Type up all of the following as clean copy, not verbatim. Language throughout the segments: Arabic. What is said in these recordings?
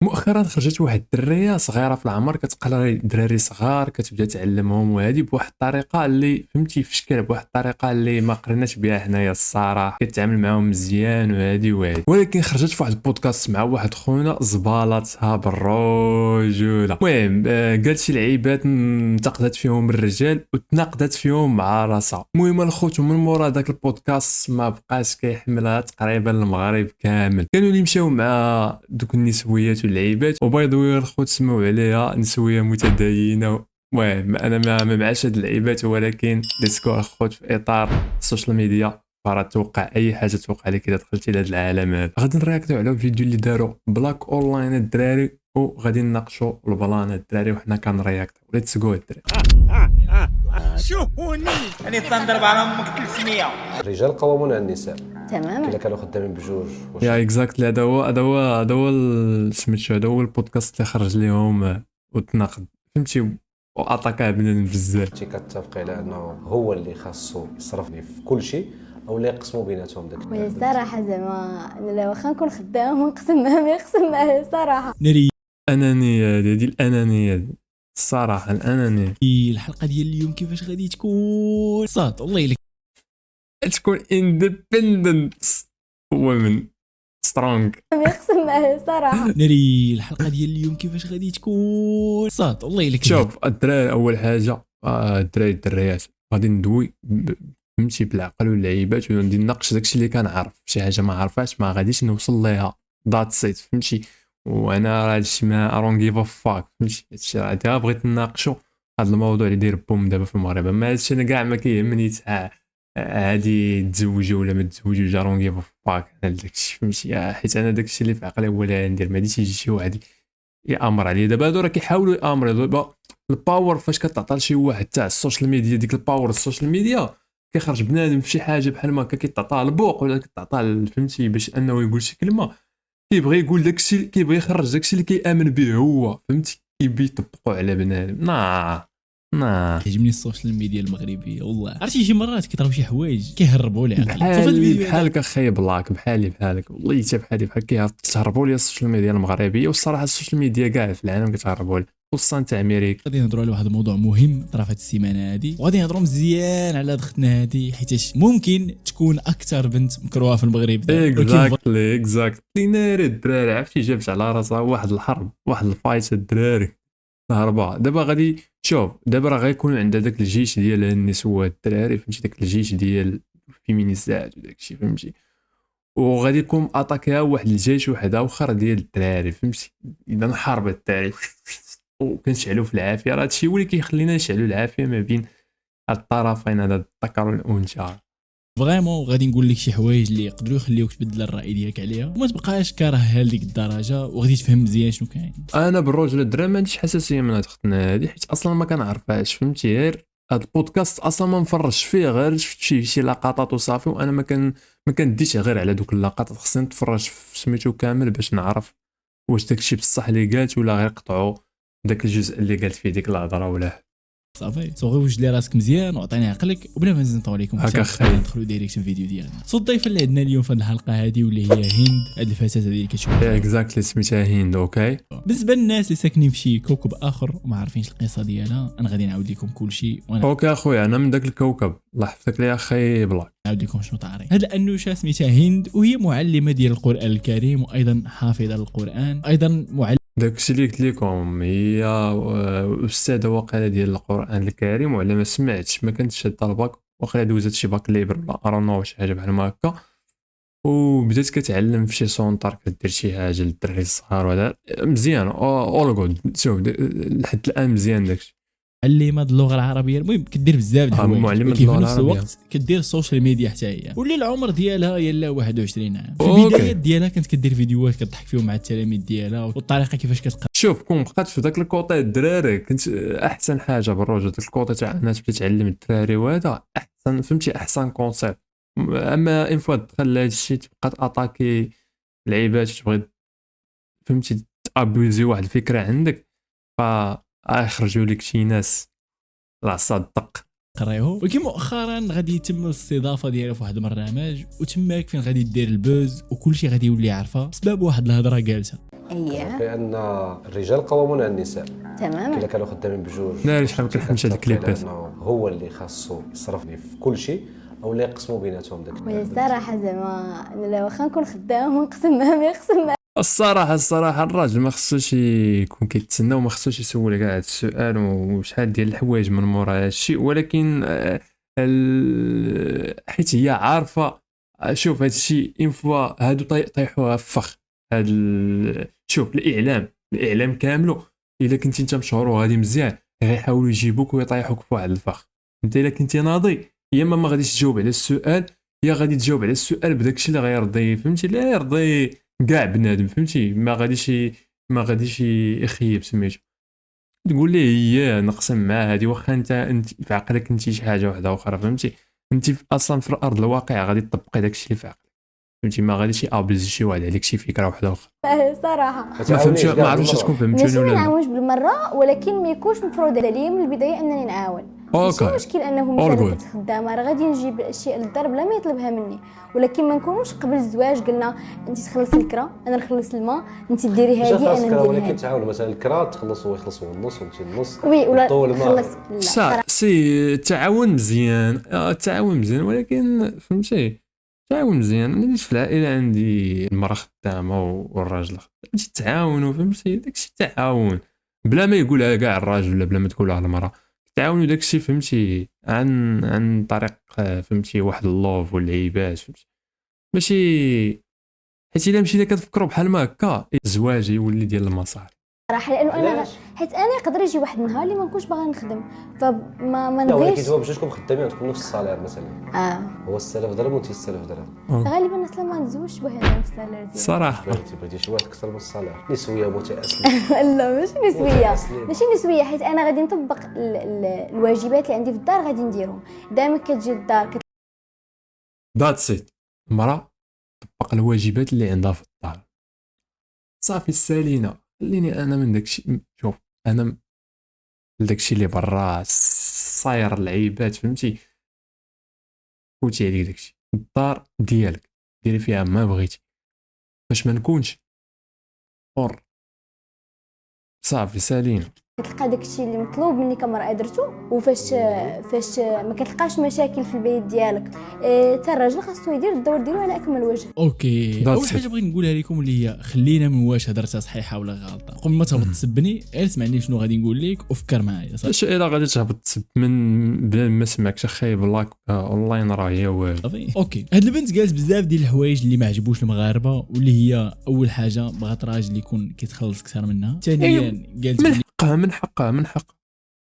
مؤخرا خرجت واحد الدريه صغيره في العمر كتقرا دراري صغار كتبدا تعلمهم، وهذه بواحد الطريقه اللي فهمتي في شكل بواحد الطريقه اللي ما قريناش بها حنايا الصراحه، كتعامل معاهم مزيان وهذه ولكن خرجت في واحد البودكاست مع واحد خونا زبالتها بالرجوله. المهم قالت شي لعيبات انتقدت فيهم الرجال وتناقضت فيهم مع راسها. المهم الخوت من مورا داك البودكاست ما بقاش كيحملها تقريبا المغرب كامل، كانوا اللي مشاو مع دوك النسويات واللعيبات وبيضوي الخوت سمعوا عليها نسويه متدينه. المهم انا ما معاش هاد اللعيبات، ولكن ليتسكو الخوت في اطار السوشيال ميديا فرا توقع اي حاجه توقع لك اذا دخلتي لهاد العالم هذا. غادي نرياكتو على الفيديو اللي داروا بلاك اونلاين الدراري وغادي نناقشوا البلان الدراري وحنا كنرياكتو. ليتس جو الدراري. شوفوني انا تنضرب على امك 300. الرجال قوامون على النساء تماما. الا كانوا خدامين بجوج يا اكزاكتلي هذا هو سميتو هذا هو البودكاست اللي خرج ليهم وتناقض فهمتي واتاكا بنادم بزاف. شي كتفقي على انه هو اللي خاصو يصرف في كل شيء او لا يقسموا بيناتهم داك وهي الصراحه زعما انا لو واخا نكون خدامه ونقسم معاه ما يقسم معاه صراحه. ناري انانيه هذه الانانيه الصراحه الانانيه الحلقه ديال اليوم كيفاش غادي تكون صاد والله الا تكون اندبندنت ومن سترونغ. ما يقسم معاه صراحه. ناري الحلقه ديال اليوم كيفاش غادي تكون صاد والله الا شوف الدراري اول حاجه الدراري الدريات غادي ندوي فهمتي بالعقل واللعيبات وندي نناقش داكشي اللي كنعرف. شي حاجه ما عرفاش ما غاديش نوصل ليها ذات سيت فهمتي. وانا هادشي ما ارون جيف ا فاك فهمتي. هادشي راه بغيت نناقشوا هذا الموضوع اللي داير بوم دابا في المغرب. اما هادشي انا كاع ما كيهمني عادي تزوجوا ولا ما تزوجوش ارون جيف ا فاك على داكشي فهمتي. حيت انا داكشي اللي في عقلي هو اللي ندير. ما غاديش يجي شي واحد يامر عليه. دابا هادو راه كيحاولوا يامروا. دابا الباور فاش كتعطى لشي واحد تاع السوشيال ميديا ديك الباور السوشيال ميديا كيخرج بنادم في شي حاجه بحال ما كيتعطى البوق ولا كيتعطى فهمتي باش انه يقول شي كلمه كيبغي يقول داكشي كيبغي يخرج داكشي اللي كيامن به هو فهمتي. كيبي يطبقوا على بنادم كيعجبني السوشيال ميديا المغربيه والله. عرفتي شي مرات كيطراو شي حوايج كيهربوا لي عقلي بحالك اخي بلاك بحالك والله حتى بحالي كيهربوا لي السوشيال ميديا المغربيه. والصراحه السوشيال ميديا كاع في العالم كتهربوا لي خصوصا تاع امريكا. غادي نهضروا على واحد الموضوع مهم طرا في هذه السيمانه هذه وغادي نهضروا مزيان على هاد اختنا هذه حيت ممكن تكون اكثر بنت مكروهه في المغرب. اكزاكتلي ناري الدراري عرفتي جابت على راسها واحد الحرب واحد الفايت الدراري هربا. دابا غادي شوف دابا راه غيكونوا عندها داك الجيش ديال النسوة الدراري فهمتي. داك الجيش ديال الفيمينيزات وداك الشيء فهمتي. وغادي يكون اتاكيها واحد الجيش واحد اخر ديال الدراري فهمتي. اذا حرب الدراري وكنشعلوا في العافيه. راه هادشي هو اللي كيخلينا نشعلوا العافيه ما بين الطرفين هذا الذكر والانثى. فريمون غادي نقول لك شي حوايج اللي يقدروا يخليوك تبدل الراي ديالك عليها وما تبقاش كارهها لديك الدرجه وغادي تفهم مزيان شنو كاين. انا بالرجل الدراري ما عنديش حساسيه من هاد اختنا هادي حيت اصلا ما كنعرفهاش فهمتي. غير هاد البودكاست اصلا ما نفرجش فيه غير شفت شي لقطات وصافي. وانا ما كنديش غير على دوك اللقطات خصني نتفرج في سميتو كامل باش نعرف واش داكشي بصح اللي قالت ولا غير قطعوا داك الجزء اللي قالت فيه ديك الهضره ولا صافي صغير وجد لي راسك مزيان وعطيني عقلك وبلا ما نزيد نطول عليكم هكا خير. ندخلوا ديريكت في الفيديو ديالنا. صوت الضيفه اللي عندنا اليوم في هذه الحلقه هذه واللي هي هند. هذه الفتاه هذه اللي كتشوفوا اكزاكتلي سميتها هند. اوكي بالنسبه للناس اللي ساكنين في شي كوكب اخر وما عارفينش القصه ديالها انا غادي نعاود لكم كل شيء وانا اوكي اخويا انا من داك الكوكب الله يحفظك لي اخي بلاك. نعاود لكم شنو طاري. هاد الانوشه سميتها هند وهي معلمه ديال القران الكريم وايضا حافظه للقران ايضا داكشي اللي قلت لكم هي استاذه واقيلا ديال القران الكريم وعلى ما سمعتش ما كانتش شاده الباك واخا دوزت شي باك ليبر ولا ارونو شي حاجه بحال هكا وبدات كتعلم في شي سونتر كدير شي حاجه للدراري الصغار. وهذا مزيان اول جود. شوف لحد الان مزيان داكشي. معلمه اللغه العربيه. المهم كدير بزاف د الحوايج معلمه كيف اللغه نفس العربيه الوقت كدير السوشيال ميديا حتى هي. واللي العمر ديالها يلا 21 عام. في أوكي. البدايات ديالها كانت كدير فيديوهات كتضحك فيهم مع التلاميذ ديالها والطريقه كيفاش كتقرا. شوف كون بقات في داك الكوطي الدراري كنت احسن حاجه بالرجل داك الكوطي تاع الناس بدا تعلم الدراري وهذا احسن فهمتي احسن كونسيبت. اما ان فوا دخل لهذا الشيء تبقى اتاكي لعيبات تبغي فهمتي تابوزي واحد الفكره عندك فيخرجوا لك شي ناس العصا الدق قرايوه. ولكن مؤخرا غادي يتم الاستضافه ديالها في واحد البرنامج وتماك فين غادي دير البوز وكل شيء غادي يولي عارفه بسبب واحد الهضره قالتها. اييه بان الرجال قوامون على النساء. تماما. الا كانوا خدامين بجوج ناري شحال ما كنحمش هاد الكليبات. هو اللي خاصو يصرف لي في كل شيء او لا يقسموا بيناتهم داك وهي الصراحه زعما انا لا واخا نكون خدام ونقسم معاه ما يقسم معاه. الصراحه الراجل ما خصوش يكون كيتسنى وما خصوش يسول كاع هاد السؤال وشحال ديال الحوايج من مورا هاد الشيء، ولكن حيت هي عارفه. شوف هاد الشيء اون فوا هادو طيحوها في فخ. شوف الاعلام كامله الا كنتي انت مشهور وغادي مزيان غيحاولوا يجيبوك ويطيحوك في واحد الفخ. انت الا كنتي ناضي يا اما ما غاديش تجاوب على السؤال يا غادي تجاوب على السؤال بداك الشيء اللي غيرضي، فهمتي؟ لا يرضي كاع بنادم، فهمتي؟ ما غاديش يخيب سميتو. تقول لي هي نقسم مع هذه واخا انت في عقلك انت شي حاجه واحده اخرى، فهمتي؟ انت اصلا في الارض الواقع غادي تطبقي داك الشيء اللي في عقلك، فهمتي؟ ما غاديش يابيزي شي واحد عليك شي فكره واحده اخرى. صراحه ما فهمتش، ما عرفتش تكون فهمتوني ماشي ما ولا لا. نعاونش بالمره، ولكن ما يكونش مفروض عليا من البدايه انني نعاون. اوكي. ماشي مشكل انه مثلا كنت خدامه راه غادي نجيب الاشياء للدار بلا ما يطلبها مني، ولكن ما نكونوش قبل الزواج قلنا انت تخلصي الكرا انا نخلص الماء، انت ديري هذه انا ندير ولكن هذه. تعاونوا مثلا الكرا تخلصوا ويخلصوا النص وانت النص وي ولا طول ما خلص. لا صح سي التعاون مزيان، التعاون مزيان، ولكن فهمتي التعاون مزيان. انا في العائله عندي المراه خدامه والراجل خدام، انت تعاونوا، فهمتي؟ داكشي تعاون بلا ما يقولها كاع الراجل ولا بلا ما تقولها المراه، تعاونوا داكشي فهمتي عن طريق فهمتي واحد اللوف والعيبات، فهمتي؟ ماشي حيت الا مشينا كتفكروا بحال ما هكا الزواج يولي ديال المصاري صراحه، لانه انا علاش؟ حيت انا يقدر يجي واحد النهار اللي ما نكونش باغا نخدم، فما لا ولكن نبغيش. جواب جوجكم خدامين عندكم نفس الصالير مثلا، هو 6000 درهم وانت 6000 درهم، غالبا الناس ما نتزوجش بهذا السالير ديالي. صراحه. بغيتي شي واحد اكثر من الصالير نسويه متأصلة. لا ماشي نسويه، ماشي نسويه، حيت انا غادي نطبق الواجبات اللي عندي في الدار غادي نديرهم. دائما كتجي للدار ذاتس ات. المراه تطبق الواجبات اللي عندها في الدار، صافي سالينا. خليني انا من داكشي، شوف انا داكشي اللي برا صاير العيبات، فهمتي؟ فوتي عليك داكشي. الدار ديالك ديري فيها ما بغيتي، باش ما نكونش حر صافي سالينا. كتلقى داكشي اللي مطلوب منك كمرأة درتو، وفاش ما كتلقاش مشاكل في البيت ديالك، حتى الراجل خاصو يدير الدور ديالو على اكمل وجه. اوكي، That's اول it. حاجه بغيت نقولها لكم اللي هي خلينا من واش هضرتها صحيحه ولا غلطه. قبل ما تهبط تسبني غير سمعني شنو غادي نقول لك وفكر معايا صافي. اش الا غادي تهبط تسب من بلا ما سمعكش خايب الله اونلاين راه هي والو. صافي اوكي. هاد البنت قالت بزاف ديال الحوايج اللي ما عجبوش المغاربه، واللي هي اول حاجه بغات راجل يكون كيتخلص اكثر منها. ثانيا قالت من حقها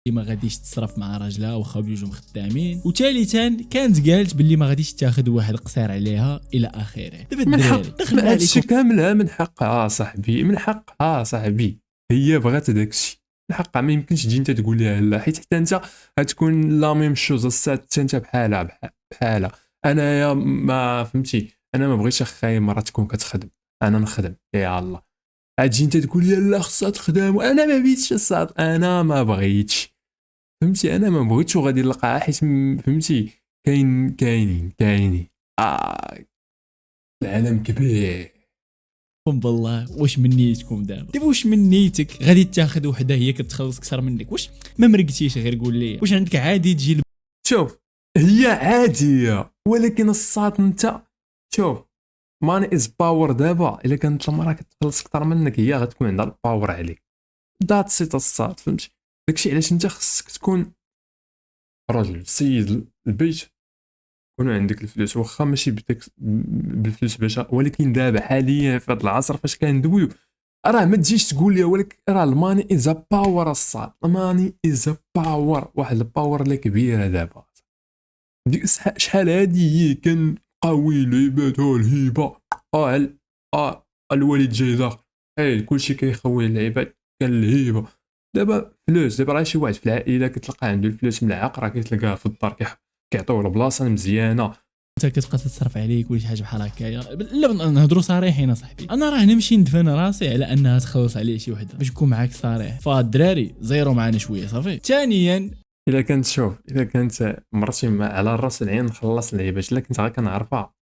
ما غاديش تصرف مع راجلها واخا بجوجهم خدامين. وثالثا كانت قالت باللي ما غاديش تاخذ واحد قصير عليها الى اخره. دابا من الدراري حق دخلنا هادشي عليكم. كاملها من حقها صاحبي، من حقها صاحبي. هي بغات داكشي من حقها، ما يمكنش تجي انت تقول لها لا، حيت حتى انت غتكون لا ميم شوز حتى انت بحالها. انايا ما فهمتي، انا ما بغيتش اخاي مرة تكون كتخدم انا نخدم يا الله، اجي انت تقول لي لا خصها تخدم وانا ما بغيتش الصاد، انا ما بغيتش، فهمتي؟ انا ما بغيتش وغادي نلقاها، حيت فهمتي كاينين العالم كبير. قم بالله واش من نيتكم دابا واش من نيتك غادي تاخذ وحده هي كتخلص اكثر منك؟ واش ما مرقتيش غير قول لي واش عندك عادي تجي شوف هي عاديه، ولكن الصاد انت شوف ماني از باور. دابا الا كانت المراه كتخلص اكثر منك هي غتكون عندها الباور عليك. ذات سيت الصاد، فهمتي؟ داكشي علاش انت خصك تكون راجل سيد البيت، يكون عندك الفلوس واخا ماشي بالفلوس باش، ولكن دابا حاليا في هذا العصر فاش كندويو راه ما تجيش تقول لي ولكن راه الماني از باور. الصاد الماني از باور، واحد الباور اللي كبيره دابا. ديك شحال هادي هي كان قوي العباد الهيبه الوالد جاي داخل كلشي كيخوي العباد كان الهيبه. دابا فلوس، دابا راه شي واحد في العائله كتلقى عنده الفلوس ملعق راه كتلقاه في الدار كيعطيوه البلاصه مزيانه، انت كتبقى تتصرف عليك ولا شي حاجه بحال هكايا. لا نهضروا صريحين اصاحبي، انا راه نمشي ندفن راسي على انها تخلص عليه شي وحده باش نكون معاك صريح. فالدراري زيرو معنا شويه صافي. ثانيا الا كانت مرتي على الراس العين نخلص العيبات، الا كنت غير كنعرفها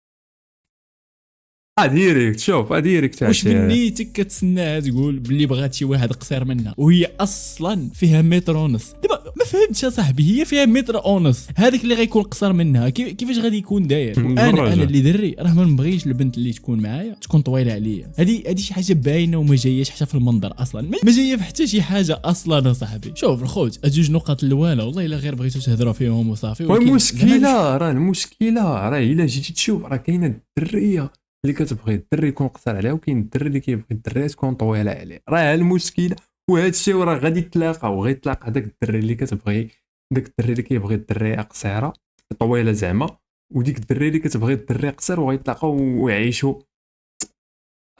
ديريكت شوف ديريكت واش من نيتك كتسناها تقول باللي بغات شي واحد قصير منها وهي اصلا فيها متر ونص؟ دابا ما فهمتش يا صاحبي، هي فيها متر ونص، هذاك اللي غيكون قصير منها كيفاش غادي يكون داير؟ انا اللي دري راه ما نبغيش البنت اللي تكون معايا تكون طويله عليا. هذه شي حاجه باينه وما جاياش حتى في المنظر اصلا، ما جايه في حتى شي حاجه اصلا. صاحبي شوف الخوت، جوج نقاط الاولى والله الا غير بغيتو تهضروا فيهم وصافي. والمشكله راه المشكله الا جيتي تشوف راه كاينه الدريه اللي كتبغي الدري يكون قصير عليها، وكاين الدري اللي كيبغي الدريه تكون طويله عليه. راه المشكله وهذا الشيء راه غادي يتلاقى وغيتلاقى داك الدري اللي كتبغي، داك الدري اللي كيبغي الدريه قصيره طويله زعما، وديك الدري اللي كتبغي الدري قصير، وغيتلاقاو ويعيشوا.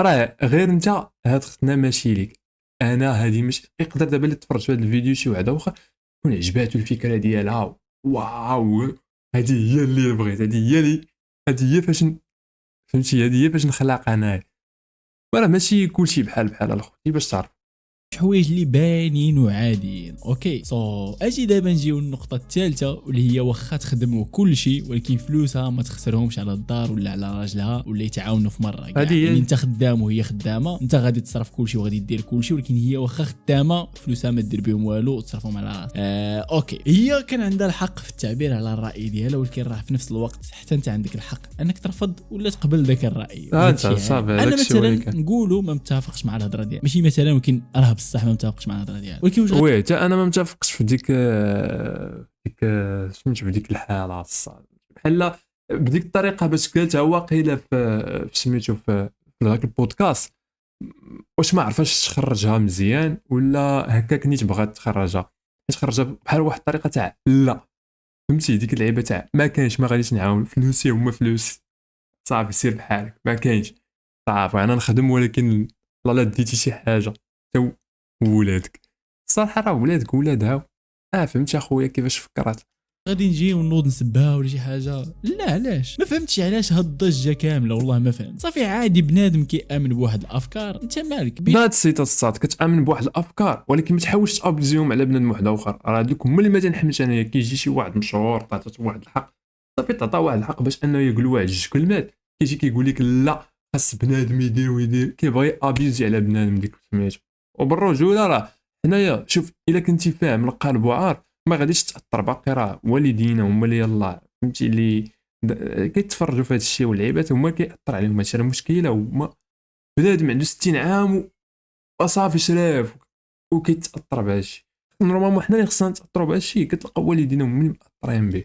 راه غير انت هاد ختنا ماشي ليك. انا هادي مش يقدر دابا اللي تفرج في هذا الفيديو شي واحد اخر يكون عجباتو الفكره ديالها، واو هادي هي اللي بغيت، هادي هي فاش فهمتي، هادي هي فاش نخلق انايا. راه ماشي كلشي بحال الخوتي باش تعرف حوايج اللي باينين وعاديين. اوكي اجي دابا نجيو النقطه الثالثه واللي هي واخا تخدم وكل شيء ولكن فلوسها ما تخسرهمش على الدار ولا على راجلها ولا يتعاونوا في مره. يعني انت خدام وهي خدامه، انت غادي تصرف كل شيء وغادي دير كل شيء، ولكن هي واخا خدامه فلوسها ما دير بهم والو وتصرفهم على راسها. اوكي هي كان عندها الحق في التعبير على الراي ديالها، ولكن راه في نفس الوقت حتى انت عندك الحق انك ترفض ولا تقبل ذاك الراي. انا مثلا نقولوا ما متفقش مع الهضره ديالها، ماشي مثلا ولكن راه بصح ما متفقش مع الهضره ديالها، ولكن وي حتى انا ما متفقش في ديك سميتو بديك الحاله الصاد بحال بديك الطريقه باش قالتها واقيلا في سميتو في ذاك البودكاست. واش ما عرفاش تخرجها مزيان ولا هكاك نيت بغات تخرجها بحال واحد الطريقه تاع لا، فهمتي ديك اللعيبه تاع ما كاينش، ما غاديش نعاون، فلوسي هما فلوس صافي سير بحالك، ما كاينش صافي انا نخدم ولكن لا ديتي شي حاجه تو ولادك. الصراحه راه ولادك ولادها. فهمتي اخويا كيفاش فكرات؟ غادي نجي ونوض نسبها ولا شي حاجه؟ لا علاش؟ ما فهمتش علاش هاد الضجه كامله، والله ما فهمت. صافي عادي بنادم كيامن بواحد الافكار، انت مالك بهاد السيت الصاد كتامن بواحد الافكار ولكن ما تحاولش تابليزيهم على بنادم واحد اخر. راه هذوك هما اللي ما تنحملش انايا. كيجي شي واحد مشهور تعطيه واحد الحق، صافي تعطى واحد الحق باش انه يقول واحد جوج كلمات، كيجي كيقول لك لا خاص بنادم يدير ويدير، كيبغي ابيزي على بنادم ديك سميتو. وبالرجوله راه حنايا شوف الا كنتي فاهم القلب وعارف ما غاديش تاثر. باقي راه والدينا هما اللي يلاه فهمتي اللي كيتفرجوا في هذا الشيء واللعيبات هما كيأثر عليهم هادشي. راه مشكله هما بنادم عنده 60 عام وصافي شراف وكيتاثر بهذا الشيء. نورمالمون حنا اللي خصنا نتاثروا بهذا الشيء. كتلقى والدينا هما اللي مأثرين به،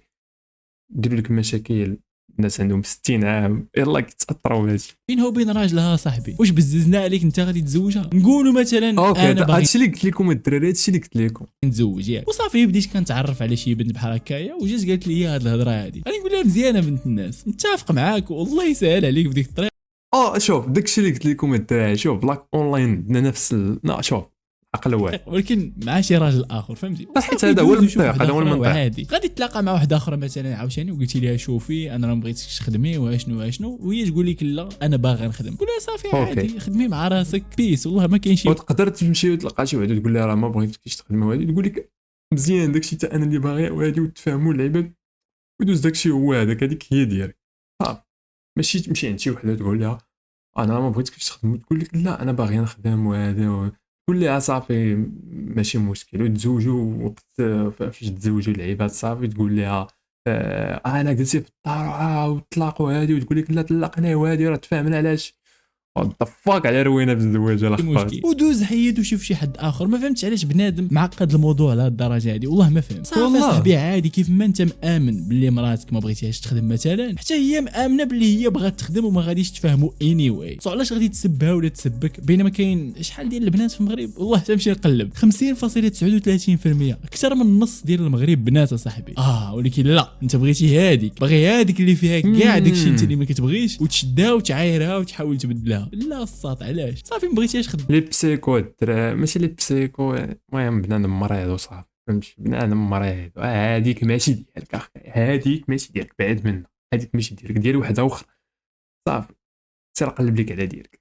يديروا لك مشاكل. الناس عندهم 60 عام يلا كيتاثروا بهذا الشيء. بينها وبين راجلها صاحبي. واش بززنا عليك انت غادي تزوجها؟ نقولوا مثلا انا هادشي اللي قلت لكم الدراري، هادشي اللي قلت لكم نتزوج ياك وصافي. بديت كنتعرف على شي بنت بحال هكايا وجات قالت لي هاد الهضره هادي، غادي نقول لها مزيانه بنت الناس، متفق معاك والله يسهل عليك بديك الطريقه. شوف داكشي اللي قلت لكم الدراري. شوف بلاك اونلاين عندنا نفس شوف عقل واحد ولكن مع شي راجل اخر فهمتي. حيت هذا هو المنطق، هذا هو المنطق. عادي غادي تلاقى مع واحده اخرى مثلا عاوتاني وقلتي لها شوفي انا راه ما بغيتكش تخدمي واشنو وهي تقول لك لا انا باغي نخدم، قول لها صافي عادي خدمي مع راسك بيس والله ما كاين شي. وتقدر تمشي وتلقى شي وحده تقول لها راه ما بغيتكش تخدمي وهادي تقول لك مزيان داكشي حتى انا اللي باغي وهادي وتفاهموا اللعيبه ودوز داكشي هو هذاك هذيك هي ديالك. ماشي تمشي عند شي وحده تقول لها انا ما بغيتكش تخدم وتقول لك لا انا باغي نخدم وهذا تقول لها صافي ماشي مشكل وتزوجوا. وقت فاش تزوجوا العباد صافي تقول لها انا جلستي في الدار وطلاقوا هادي وتقول لك لا طلقنا وهادي راه تفاهمنا علاش ضفاك على روينه في الزواج ولا خفاش ودوز حيد وشوف شي حد اخر. ما فهمتش علاش بنادم معقد الموضوع على الدرجه هذه، والله ما فهمت. صافي صاحبي عادي كيف ما انت مآمن باللي مراتك ما بغيتيهاش تخدم مثلا، حتى هي مآمنه باللي هي بغات تخدم وما غاديش تفهموا اني واي. سو علاش غادي تسبها ولا تسبك؟ بينما كاين شحال ديال البنات في المغرب والله تمشي نقلب 50.39% اكثر من النص ديال المغرب بنات صاحبي. ولكن لا انت بغيتي هذيك، باغي هذيك اللي فيها كاع داكشي انت اللي ما كتبغيش وتشدها وتعايرها وتحاول تبدلها. لا الصاط علاش صافي ما بغيتيهاش خدم. لي بسيكو الدراري ماشي لي بسيكو، المهم بنادم مريض وصافي فهمتي. بنادم مريض هذيك ماشي ديالك اخي، هذيك ماشي ديالك بعد منها، هذيك ماشي ديالك ديال واحد اخر صافي. سير قلب لك على ديالك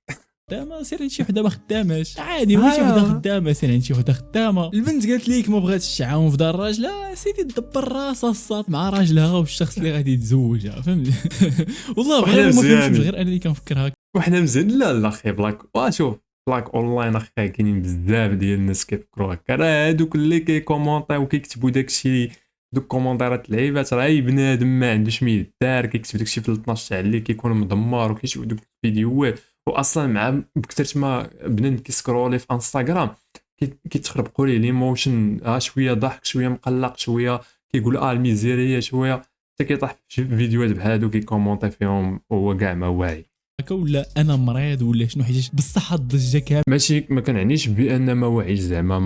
خدامه سير عند شي وحده ما خداماش عادي. ماشي وحده خدامه سير عند شي وحده خدامه. البنت قالت ليك ما بغاتش تعاون في دار راجلها، سيدي دبر راسها الصاط مع راجلها والشخص اللي غادي يتزوجها فهمتي. والله غير ما فهمتش غير انا اللي كنفكر هكا. وحنا مزيان لا اخي بلاك شوف بلاك اونلاين اخي كاينين بزاف ديال الناس كيفكروا هكا راه هادوك اللي كيكومونطيو وكيكتبوا داكشي دوك كومونتيرات لعيبات راه اي بنادم ما عندوش ما يدار كيكتب داكشي في 12 تاع اللي كيكون مدمر وكيشوف دوك الفيديوهات واصلا مع بكثرت ما بنادم كيسكرولي في انستغرام كيتخربقوا ليه ليموشن شويه ضحك شويه مقلق شويه كيقول الميزيريه شويه حتى كيطيح في فيديوهات بحال هادو كيكومونطي فيهم وهو كاع ما واعي. هكا ولا انا مريض ولا شنو، حيت بصح هاد الضجه كامله ماشي ما كنعنيش بان ما واعيش زعما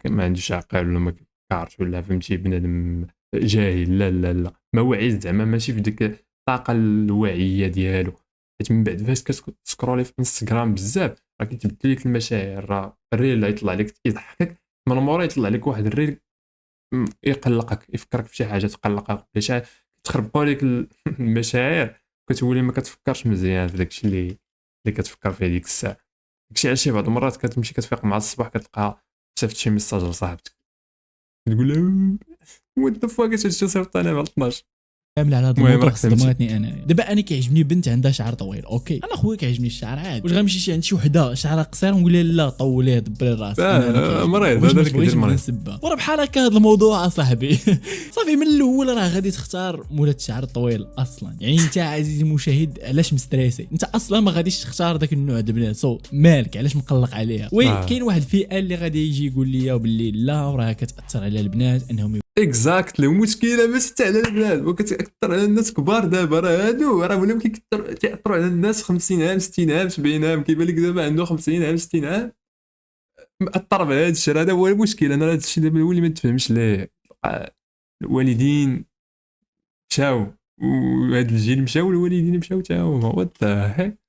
ما عندوش عقل ولا ما كيفكرش ولا فهمتي بنادم جاهل لا لا لا ما واعيش زعما ماشي في ديك الطاقه الواعيه ديالو حيت من بعد فاش كتسكرولي في انستغرام بزاف راه كيتبدل لك المشاعر راه الريل اللي يطلع لك يضحكك من مورا يطلع لك واحد الريل يقلقك يفكرك في شي حاجه تقلقك ولا شي تخربقوا لك المشاعر كتولي ما كتفكرش مزيان في داكشي اللي كتفكر فيه ديك الساعه. داكشي علاش بعض المرات كتمشي كتفيق مع الصباح كتلقى صيفط شي ميساج لصاحبتك تقول لها وات ذا فاك اش صيفط انا مع 12 كامل على هذا المهم الموضوع راك فهمتي. صدماتني انا. دابا انا كيعجبني بنت عندها شعر طويل اوكي، انا خويا كيعجبني الشعر عادي، واش غنمشي شي عند شي وحده شعرها قصير ونقول لها لا طوليه دبري راسك مريض هذا هذا اللي اللي كيدير مريض. نسبها وراه بحال هكا هذا الموضوع اصاحبي. صافي من الاول راه غادي تختار مولات الشعر الطويل اصلا، يعني انت عزيزي المشاهد علاش مستريسي انت اصلا ما غاديش تختار داك النوع د بنات مالك علاش مقلق عليها وي كاين واحد الفئه اللي غادي يجي يقول لي باللي لا وراه كتاثر على البنات انهم اكزاكتلي المشكله ماشي حتى على البنات وكتاثر على الناس كبار دابا راه هادو راه ولاو كيأثروا على الناس 50 عام 60 عام 70 عام كيبان لك دابا عنده 50 عام 60 عام مأثر بهذا الشيء هذا هو المشكل. انا هذا الشيء دابا نولي ما تفهمش ليه الوالدين مشاو وهاد الجيل مشاو والوالدين مشاو تا هما وات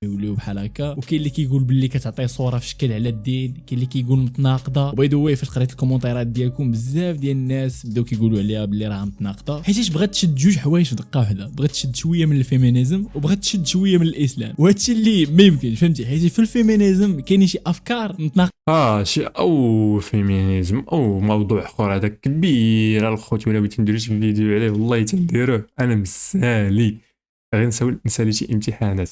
يوليو بحال هكا. وكاين اللي كيقول باللي كتعطي صوره في شكل على الدين، كاين اللي كيقول متناقضه. وباي ذا واي فاش قريت الكومونتيرات ديالكم بزاف ديال الناس بداو كيقولوا عليها باللي راه متناقضه حيت بغات تشد جوج حوايج في دقه واحده، بغات تشد شويه من الفيمينيزم وبغات تشد شويه من الاسلام، وهادشي اللي ما يمكنش فهمتي حيت في الفيمينيزم كاينين شي افكار متناقضه شي او فيمينيزم او موضوع اخر هذا كبير الخوت ولا بغيتي نديرو شي فيديو عليه والله تنديروه انا مسالي غير نسالي شي امتحانات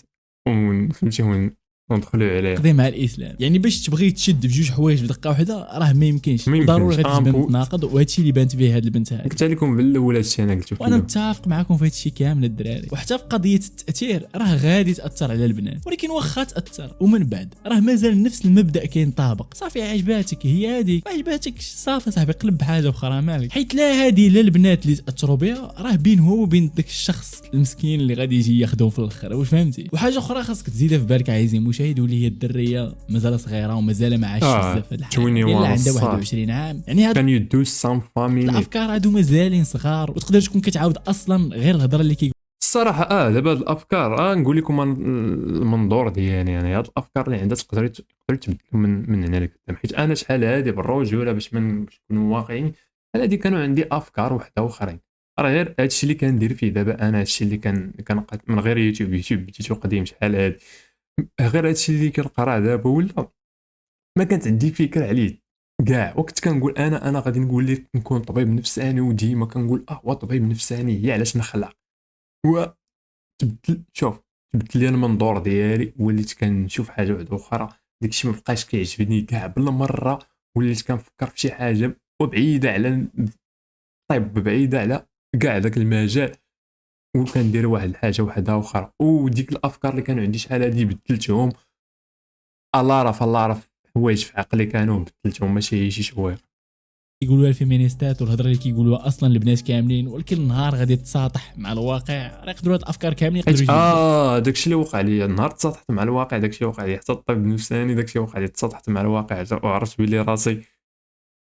ونمشيو وندخلوا عليه قضي مع الاسلام. يعني باش تبغي تشد بجوج حوايج في دقه واحده راه ما يمكنش ضروري غادي تبان متناقض، وهادشي اللي بانت به هاد البنت هذه. قلت لكم بالاول هادشي انا قلت وانا متفق معكم في هادشي كامل الدراري. وحتى في قضيه التاثير راه غادي تاثر على البنات، ولكن واخا تاثر ومن بعد راه مازال نفس المبدا كاين طابق. صافي عجباتك هي هذيك عجباتك صافي صاحبي قلب بحاجه اخرى مالك، حيت لا هذه لا البنات اللي تاثروا بها راه بين هو وبين داك الشخص المسكين اللي غادي يجي ياخذهم في الاخر واش فهمتي. وحاجه اخرى خاصك تزيدها في بالك عزيزي المشاهد واللي هي الدريه مازال صغيره ومازال ما عاشش بزاف هاد الحاجه الا عندها 21 عام. يعني هاد كان يدو سام فاميلي الافكار هادو مازالين صغار وتقدر تكون كتعاود اصلا غير الهضره اللي الصراحه دابا هاد الافكار نقول لكم المنظور ديالي يعني هاد الافكار اللي عندها تقدر تبدل من هنا لقدام. حيت انا شحال هادي بالرجوله باش نكونوا واقعيين شحال هادي كانوا عندي افكار وحده اخرين راه غير هادشي اللي كندير فيه دابا انا هادشي اللي كان من غير يوتيوب بديتو قديم شحال هادي غير هادشي اللي كنقرا دابا ولا ما كانت عندي فكره عليه كاع. وقت كنقول انا غادي نقول لك نكون طبيب نفساني وديما كنقول هو طبيب نفساني هي علاش نخلع و تبدل لي المنظور ديالي وليت كنشوف حاجه واحده اخرى داكشي ما بقاش كيعجبني كاع بالمره وليت كنفكر في شي حاجه وبعيده على الطب بعيده على كاع داك المجال وكندير واحد الحاجه واحده اخرى. وديك الافكار اللي كانوا عندي شحال هادي بدلتهم الله عرف حوايج في عقلي كانوا بدلتهم ماشي شي شويه. يقولوا الفيمينيستات والهضره اللي كيقولوها اصلا البنات كاملين، ولكن النهار غادي تساطح مع الواقع راه يقدروا هاد الافكار كاملين يقدروا داكشي اللي وقع لي النهار تساطحت مع الواقع داكشي وقع لي حتى الطب النفساني داكشي وقع لي تساطحت مع الواقع وعرفت بلي راسي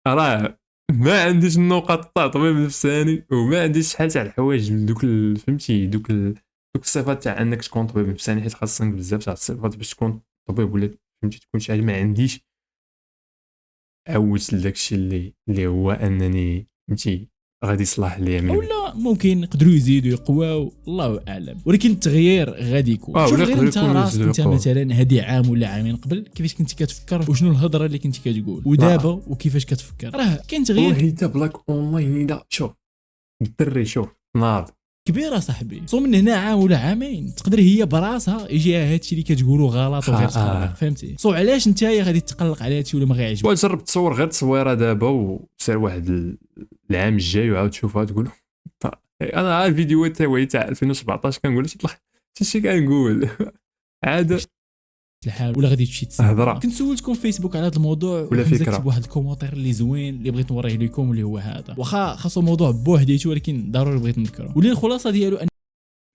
راه ما عنديش النقاط تاع طبيب نفساني وما عنديش شحال تاع الحوايج دوك فهمتي دوك الصفات تاع انك تكون طبيب نفساني حيت خاصك بزاف تاع الصفات باش تكون طبيب ولا فهمتي تكون شي حاجه ما عنديش. عوت لداكشي اللي هو انني فهمتي غادي يصلح ليا من ولا ممكن يقدروا يزيدوا يقواو الله اعلم، ولكن التغيير غادي يكون. شوف غير انت راسك انت مثلا هادي عام ولا عامين قبل كيفاش كنتي كتفكر وشنو الهضره اللي كنتي كتقول ودابا وكيفاش كتفكر راه كاين تغيير. والله حتى بلاك اونلاين شوف الدري شوف ناض كبيره صاحبي، صوم من هنا عام ولا عامين تقدر هي براسها يجيها هادشي اللي كتقولوا غلط وغير تقلق، فهمتي؟ صو علاش انت غادي تقلق على هادشي ولا ما غيعجبك؟ وجرب تصور غير تصويره دابا وسير واحد العام الجاي وعاود تشوفها تقول انا عارف فيديوهات تاع 2017 كنقول شي كنقول عاد الحال ولا غادي تمشي تسمع. هضره كنت سولتكم في فيسبوك على هذا الموضوع ولا وحمزة فكرة. كتب واحد الكومونتير اللي زوين اللي بغيت نوريه لكم اللي هو هذا، واخا خاصو موضوع بوحديته ولكن ضروري بغيت نذكره. واللي الخلاصه ديالو ان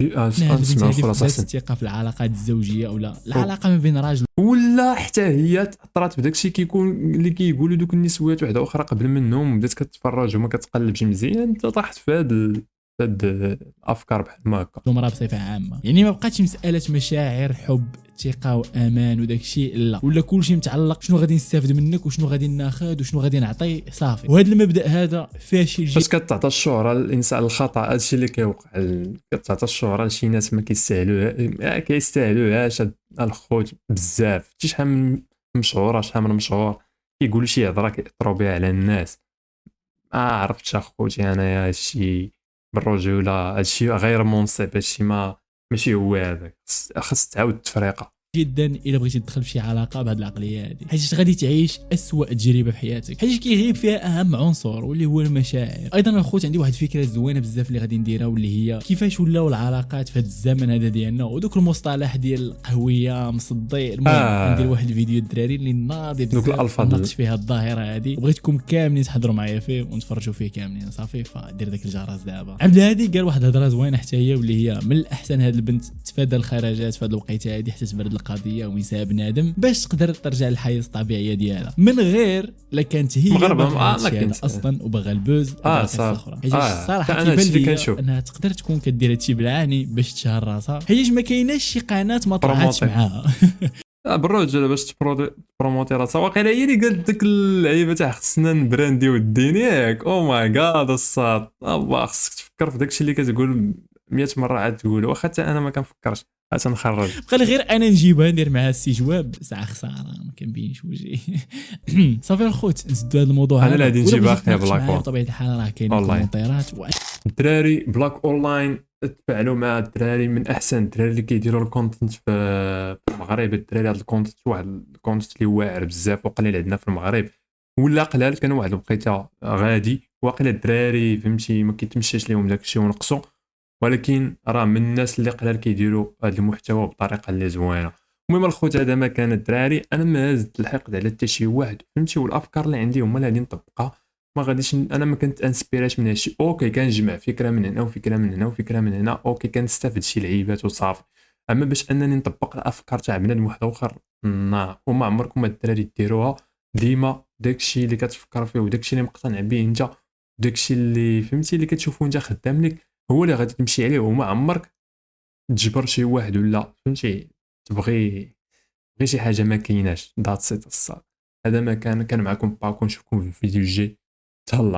نسمع هذه الخلاصه فقدات احسن. الثقه في العلاقات الزوجيه او لا العلاقه ما بين راجل ولا حتى هي تاثرات بداك الشيء كيكون اللي كيقولوا دوك النسوات وحده اخرى قبل منهم، بدات كتفرج وما كتقلبش مزيان، انت طاحت في هاد الافكار بحال ما هكا. المراه بصفه عامه. يعني ما بقاتش مساله مشاعر حب ثقه وامان وداك الشيء، لا ولا كلشي متعلق شنو غادي نستافد منك وشنو غادي ناخذ وشنو غادي نعطي صافي. وهذا المبدا هذا فاشل جدا. فاش كتعطى الشهره للانسان الخطا، هادشي اللي كيوقع كتعطى الشهره لشي ناس ما كيستاهلوهاش. هاد الخوت بزاف شحال من مشهوره شحال من مشهور كيقولوا شي هضره كيأثروا بها على الناس. ما عرفتش اخوتي انايا هادشي بالرجوله، هادشي غير منصف، هادشي ماشي هو هذاك. خاص تعاود التفريقه جدا الا بغيتي تدخل في شي علاقه بهذه العقليه هذه، حيت غادي تعيش اسوء تجربه في حياتك، حيت كيغيب فيها اهم عنصر واللي هو المشاعر. ايضا الخوت عندي واحد الفكره زوينه بزاف اللي غادي نديرها واللي هي كيفاش ولاو العلاقات في هذا الزمن هذا ديالنا، ودوك المصطلح ديال قهويه مصدي. المهم ندير واحد الفيديو الدراري اللي ناضي دوك بزاف الألفاظ. نناقش فيها الظاهره هذه، وبغيتكم كاملين تحضروا معايا فيه ونتفرجوا فيه كاملين صافي. فدير داك الجرس دابا. عبد الهادي قال واحد الهضره زوينه حتى هي واللي هي من الاحسن هاد البنت تفادى الخرجات في هاد الوقيته هذه حتى تبرد القضيه ويساب بنادم باش تقدر ترجع للحياه الطبيعيه ديالها، من غير لا كانت هي مغربة باغا ما هادشي هذا كنت. اصلا وباغا البوز صح. حيت الصراحه أنا كيبان هادشي اللي لي كنشوف. انها تقدر تكون كدير هادشي بالعاني باش تشهر راسها، حيت ما كايناش شي قناه ما طلعتش بروموتي. معاها. بالرجل باش تبروموتي راسها. واقيلا هي اللي قالت ديك اللعيبه تاع خصنا نبرانديو الدين ياك. او ماي جاد الصاد، الله خصك تفكر في داكشي اللي كتقول 100 مره عاد تقول، واخا حتى انا ما كنفكرش نخرج. بقى لي غير انا نجيبها ندير معها السجواب ساعه خساره ما كنبينش وجهي. صافي الخوت نسدوا هذا الموضوع. أنا اللي غادي نجيبها أخي بلاك بلاك أون. بطبيعه الحال راه كاينين أونلاين. كومونتيرات الدراري بلاك اونلاين تفاعلوا مع الدراري، من احسن الدراري اللي كيديروا الكونتنت في المغرب. الدراري هذا الكونتنت واحد الكونتنت اللي واعر بزاف وقليل عندنا في المغرب، ولا قلال كان واحد الوقيته غادي. واقيلا الدراري فهمتي ما كيتمشاش لهم داكشي ونقصوا، ولكن راه من الناس اللي قلال كيديروا هذا المحتوى بطريقه اللي زوينه. المهم الخوت هذا ما كان الدراري، انا ما زدت الحقد على حتى شي واحد فهمتي، والافكار اللي عندي هما اللي غادي نطبقها. ما غاديش انا ما كنت انسبيراش من هادشي. اوكي كنجمع فكره من هنا وفكره من هنا وفكره من هنا، اوكي كنستافد شي لعيبات وصافي، اما باش انني نطبق الافكار تاع بنادم واحد اخر وما عمركم الدراري ديروها. ديما داكشي اللي كتفكر فيه وداكشي اللي مقتنع به انت، داكشي اللي فهمتي اللي كتشوفو انت خدام لك هو اللي غادي تمشي عليه، وما عمرك تجبر شي واحد ولا فهمتي تبغي شي حاجه ما كايناش. ذات سيت الصاد. هذا ما كان معكم باكو، نشوفكم في الفيديو الجاي. تهلا.